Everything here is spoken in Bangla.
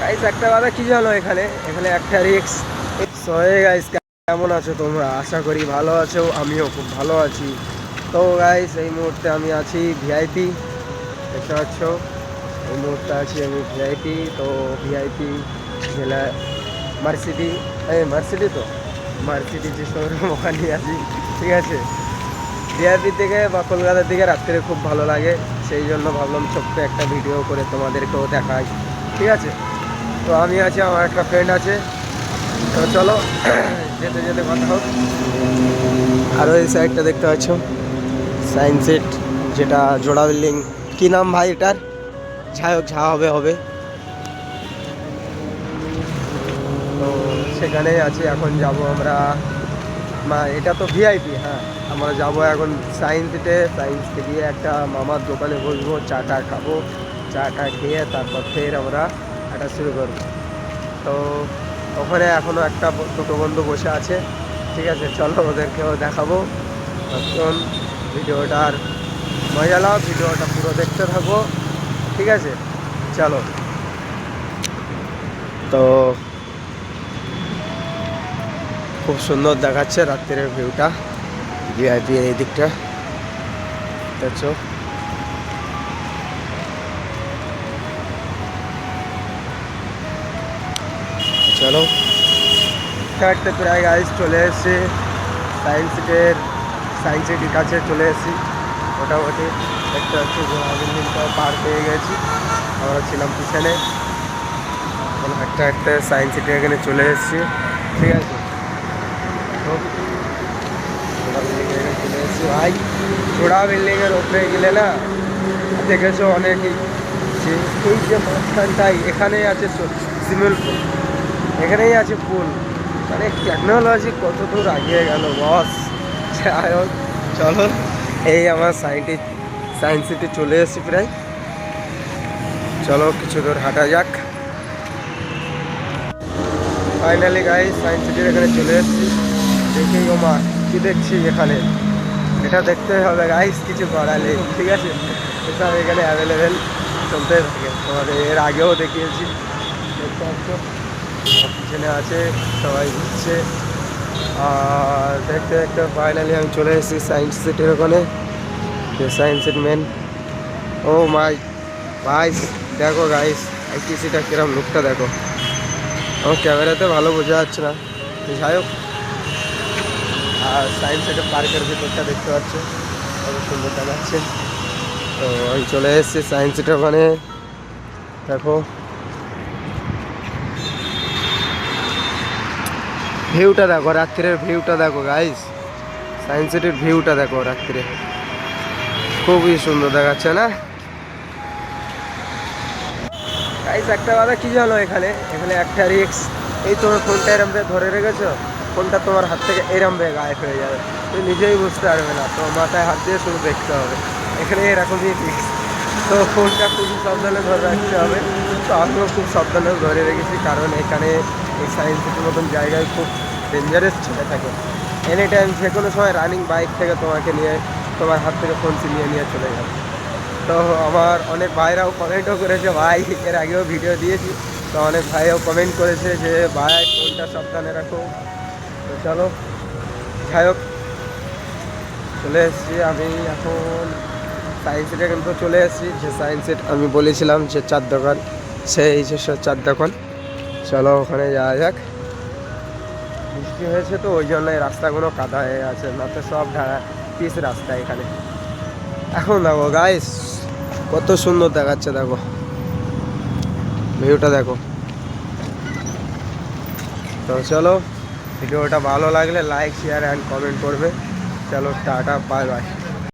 গাইস একটা কথা কি জানো, এখানে এখানে একটা রিক্স। সো হে গাইস, কেমন আছো তোমরা? আশা করি ভালো আছো, আমিও খুব ভালো আছি। তো গাইস এই মুহূর্তে আমি আছি ভিআইপি, দেখতে পাচ্ছ। এই মুহূর্তে আছি আমি ভিআইপি। তো ভিআইপি জেলা মার্সিটি, এই মার্সিটি তো মার্সিটি যে শোরুম ওখানে আছি, ঠিক আছে। ভিআইপি থেকে বা কলকাতার দিকে রাত্রে খুব ভালো লাগে, সেই জন্য ভাবলাম ছোট্ট একটা ভিডিও করে তোমাদেরকেও দেখাই, ঠিক আছে। তো আমি আছি, আমার একটা ফ্রেন্ড আছে। তো চলো যেতে যেতে কথা হোক। আরও এই সাইডটা দেখতে পাচ্ছ সায়েন্স সিট, যেটা জোড়া বিল্ডিং। কী নাম ভাই এটার? যাই হোক, যা হবে হবে। তো সেখানেই আছি, এখন যাব আমরা। এটা তো ভিআইপি, হ্যাঁ। আমরা যাব এখন সায়েন্স সিটে। সায়েন্স সিটে গিয়ে একটা মামার দোকানে বসবো, চাটা খাবো। চাটা খেয়ে তারপর ফের আমরা হাঁটা শুরু করবো। তো ওখানে এখনও একটা দুটো বন্ধু বসে আছে, ঠিক আছে। চলো ওদেরকেও দেখাবো। তখন ভিডিওটার মজা নাও, ভিডিওটা পুরো দেখতে থাকো, ঠিক আছে। চলো। তো খুব সুন্দর দেখাচ্ছে রাত্রের ভিউটা, ভিআইপি এই দিকটা দেখছো। চলো একটা প্রায় গাইজ চলে এসেছি সায়েন্স সিটির, সায়েন্স সিটির কাছে চলে এসেছি মোটামুটি। দেখতে পাচ্ছি বিল্ডিংটাও পার পেয়ে গেছি, আমরা ছিলাম পিছনে। এখন একটা একটা সায়েন্স সিটি এখানে চলে এসেছি, ঠিক আছে। জোড়া বিল্ডিং এখানে চলে এসেছি ভাই। জোড়া বিল্ডিংয়ের ওপরে গেলে না দেখেছো অনেকই, যে এই যে মাঝখানটাই এখানেই আছে সুইমিং পুল, এখানেই আছে পুল। মানে টেকনোলজি কত দূর এগিয়ে গেল বস। যাই হোক চলো, এই আমার সায়েন্স সিটি চলে এসেছি প্রায়। চলো কিছু দূর হাঁটা যাক। ফাইনালি গাইস সায়েন্স সিটির এখানে চলে এসেছি। দেখেই ওমা কি দেখছি এখানে, এটা দেখতে হবে গাইস, কিছু করার নেই, ঠিক আছে। এসব এখানে অ্যাভেলেবেল চলতে থাকে, তোমাদের এর আগেও দেখিয়েছি। দেখতে পাচ্ছ পিছনে আছে, সবাই ঘুরছে। আর দেখতে দেখতে ফাইনালি আমি চলে এসেছি সায়েন্স সিটির ওখানে, সায়েন্স সিটি মেন। ও মাই ভাই, দেখো গাইস আইটিসিটা কিরম লুকটা দেখো। আমার ক্যামেরাতে ভালো বোঝা যাচ্ছে না, যাই হোক। আর সায়েন্স সিটি পার্কের ভিতরটা দেখতে পাচ্ছ কত সুন্দর দেখাচ্ছে। তো আমি চলে এসেছি সায়েন্স সিটির ওখানে, দেখো ভিউটা দেখো, রাত্রের ভিউটা দেখো গাইস। সায়েন্স সিটির ভিউটা দেখো রাত্রে, খুবই সুন্দর দেখাচ্ছে না গাইস। একটা কথা কি জানো, এখানে এখানে একটা রিক্স। এই তোমার ফোনটা এরম ভাবে ধরে রেখেছো, ফোনটা তোমার হাত থেকে এরম ভাবে গায়েব হয়ে যাবে, তুমি নিজেই বুঝতে পারবে না। তো মাথায় হাত দিয়ে শুধু দেখতে হবে, এখানে এরকমই রিক্স। তো ফোনটা খুবই সাবধানে ধরে রাখতে হবে। তো আমিও খুব সাবধানে ধরে রেখেছি, কারণ এখানে এই সায়েন্স সিটির মতন জায়গায় খুব ডেঞ্জারাস ছেলে থাকে। এনি টাইম যে কোনো সময় রানিং বাইক থেকে তোমাকে নিয়ে তোমার হাত থেকে ফোন ছিনিয়ে নিয়ে চলে যাবে। তো আমার অনেক ভাইরাও কমেন্টও করেছে, ভাই এর আগেও ভিডিও দিয়েছি, তো অনেক ভাইও কমেন্ট করেছে যে ভাই ফোনটা সাবধানে রাখো। তো চলো যাই হোক, চলে এসেছি আমি এখন সায়েন্স সিটে, কিন্তু চলে এসেছি যে সায়েন্স সিট আমি বলেছিলাম যে চার দোকান, সেই যে চার দোকান। চলো ওখানে যাওয়া যাক। বৃষ্টি হয়েছে তো ওই জন্য এই রাস্তাগুলো কাদা হয়ে আছে, না তো সব ঢালা পিচ রাস্তা এখানে। এখন দেখো গাইস কত সুন্দর দেখাচ্ছে, দেখো ভিউটা দেখো। তো চলো, ভিডিওটা ভালো লাগলে লাইক শেয়ার অ্যান্ড কমেন্ট করবে। চলো টাটা, বাই বাই।